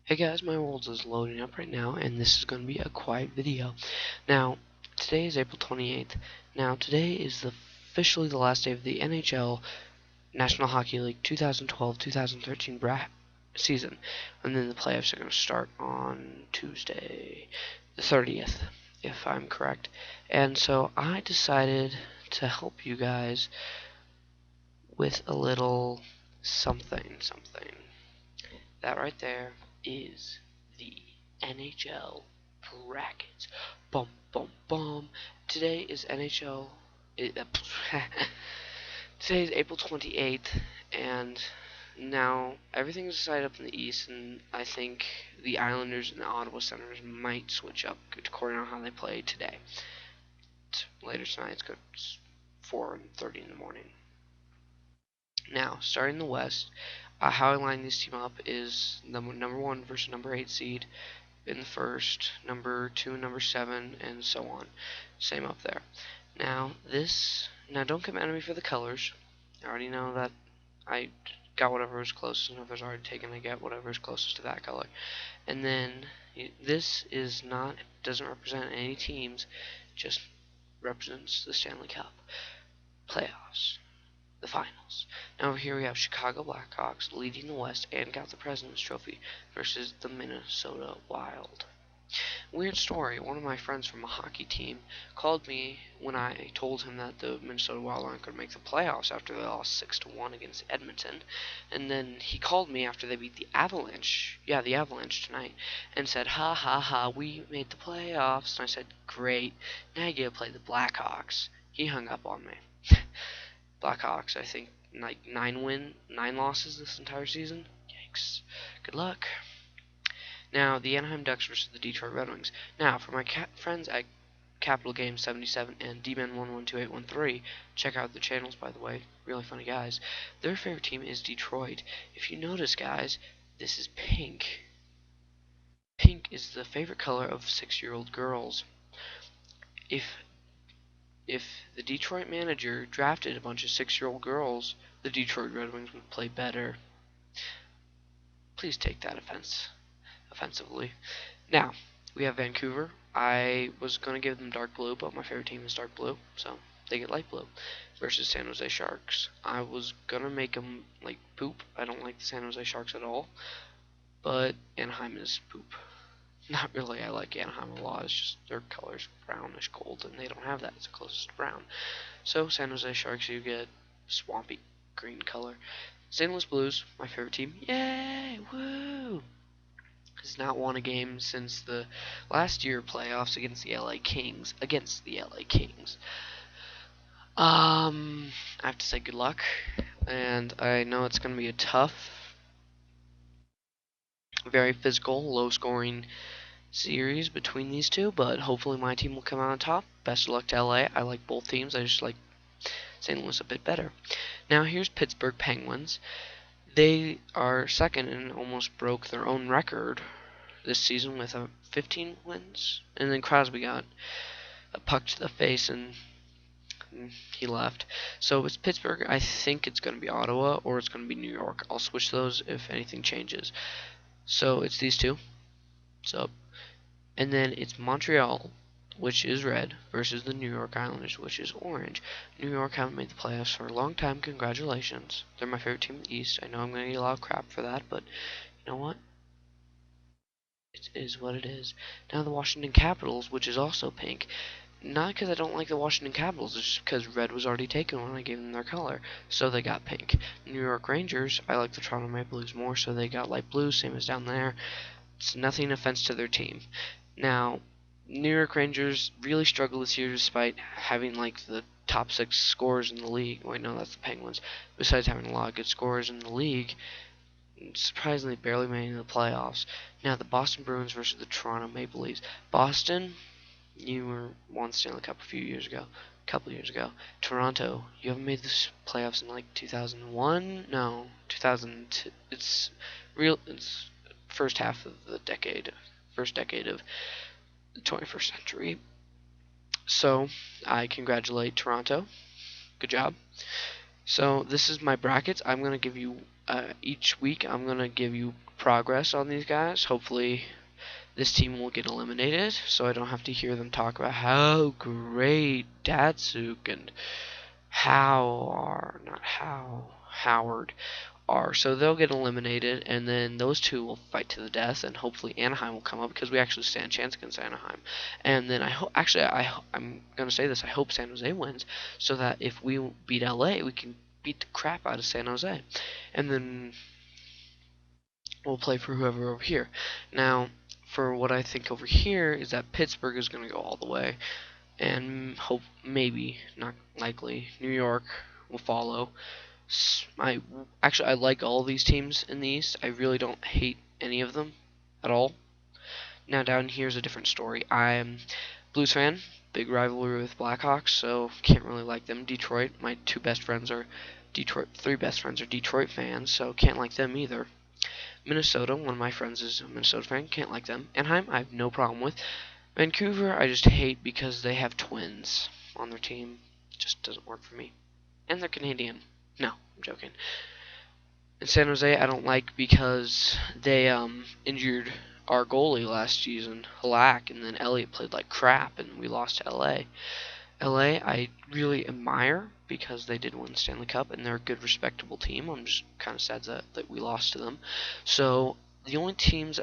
Hey guys, my world is loading up right now, and this is going to be a quiet video. Now, today is April 28th. Now, today is officially the last day of the NHL National Hockey League 2012-2013 season, and then the playoffs are going to start on Tuesday, the 30th, if I'm correct. And so I decided to help you guys with a little something. That right there is the NHL brackets. Bum bum bum. Today is NHL. Today is April 28th, and now everything's decided up in the East, and I think the Islanders and the Ottawa Senators might switch up according on how they play today. Later tonight, it's 4:30 in the morning. Now, starting the West, how I line this team up is the number 1 versus number 8 seed in the first, number 2 and number 7, and so on. Same up there. Now, don't come at me for the colors. I already know that I got whatever was closest, and if it was already taken, I get whatever is closest to that color. And then, this doesn't represent any teams, just represents the Stanley Cup playoffs. The finals. Now here we have Chicago Blackhawks leading the West and got the President's Trophy versus the Minnesota Wild. Weird story, one of my friends from a hockey team called me when I told him that the Minnesota Wild aren't going to make the playoffs after they lost 6-1 against Edmonton, and then he called me after they beat the Avalanche, the Avalanche tonight, and said, ha ha ha, we made the playoffs, and I said, great, now you get to play the Blackhawks. He hung up on me. Blackhawks, I think, like 9 losses this entire season. Yikes. Good luck. Now, the Anaheim Ducks versus the Detroit Red Wings. Now, for my friends at Capital Game 77 and DMan112813, check out the channels, by the way. Really funny guys. Their favorite team is Detroit. If you notice, guys, this is pink. Pink is the favorite color of 6-year-old girls. If the Detroit manager drafted a bunch of 6-year-old girls, the Detroit Red Wings would play better. Please take that offensively. Now, we have Vancouver. I was going to give them dark blue, but my favorite team is dark blue, so they get light blue. Versus San Jose Sharks. I was going to make them, like, poop. I don't like the San Jose Sharks at all, but Anaheim is poop. Not really, I like Anaheim a lot, it's just their color's brownish gold, and they don't have that, it's closest to brown. So, San Jose Sharks, you get swampy green color. St. Louis Blues, my favorite team, yay, woo! Has not won a game since the last year playoffs against the LA Kings, I have to say good luck, and I know it's going to be a tough, very physical, low-scoring series between these two, but hopefully my team will come out on top. Best of luck to LA. I like both teams. I just like St. Louis a bit better. Now here's Pittsburgh Penguins. They are second and almost broke their own record this season with 15 wins. And then Crosby got a puck to the face and he left. So it's Pittsburgh. I think it's going to be Ottawa or it's going to be New York. I'll switch those if anything changes. So it's these two. And then it's Montreal, which is red, versus the New York Islanders, which is orange. New York haven't made the playoffs for a long time. Congratulations. They're my favorite team in the East. I know I'm going to get a lot of crap for that, but you know what? It is what it is. Now the Washington Capitals, which is also pink. Not because I don't like the Washington Capitals, it's just because red was already taken when I gave them their color, so they got pink. New York Rangers, I like the Toronto Maple Leafs more, so they got light blue, same as down there. It's nothing offense to their team. Now, New York Rangers really struggled this year despite having like the top 6 scorers in the league. Wait, no, that's the Penguins. Besides having a lot of good scorers in the league, surprisingly barely made it into the playoffs. Now, the Boston Bruins versus the Toronto Maple Leafs. Boston, you won the Stanley Cup a couple years ago. Toronto, you haven't made the playoffs in like 2001? No, 2002. It's first half of the decade. First decade of the 21st century. So, I congratulate Toronto. Good job. So, this is my brackets. I'm going to give you each week I'm gonna give you progress on these guys. Hopefully this team will get eliminated, so I don't have to hear them talk about how great Datsuk and Howard are. So they'll get eliminated, and then those two will fight to the death, and hopefully Anaheim will come up because we actually stand a chance against Anaheim. And then I hope, actually, I'm gonna say this. I hope San Jose wins, so that if we beat LA, we can beat the crap out of San Jose, and then we'll play for whoever over here. Now, for what I think over here is that Pittsburgh is gonna go all the way, and hope maybe not likely New York will follow. I like all these teams in the East. I really don't hate any of them at all. Now down here's a different story. I'm Blues fan, big rivalry with Blackhawks, so can't really like them. Detroit, my three best friends are Detroit fans, so can't like them either. Minnesota, one of my friends is a Minnesota fan, can't like them. Anaheim, I have no problem with. Vancouver, I just hate because they have twins on their team. It just doesn't work for me. And they're Canadian. No, I'm joking. And San Jose, I don't like because they injured our goalie last season, Halak, and then Elliott played like crap, and we lost to LA. LA, I really admire because they did win the Stanley Cup, and they're a good, respectable team. I'm just kind of sad that we lost to them. So the only teams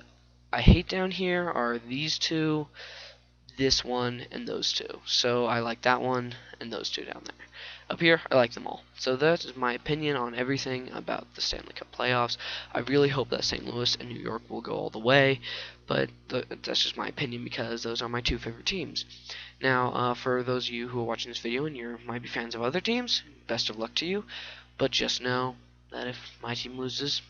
I hate down here are these two, this one, and those two. So I like that one and those two down there. Up here, I like them all. So that is my opinion on everything about the Stanley Cup playoffs. I really hope that St. Louis and New York will go all the way, but that's just my opinion because those are my two favorite teams. Now, for those of you who are watching this video and you might be fans of other teams, best of luck to you, but just know that if my team loses,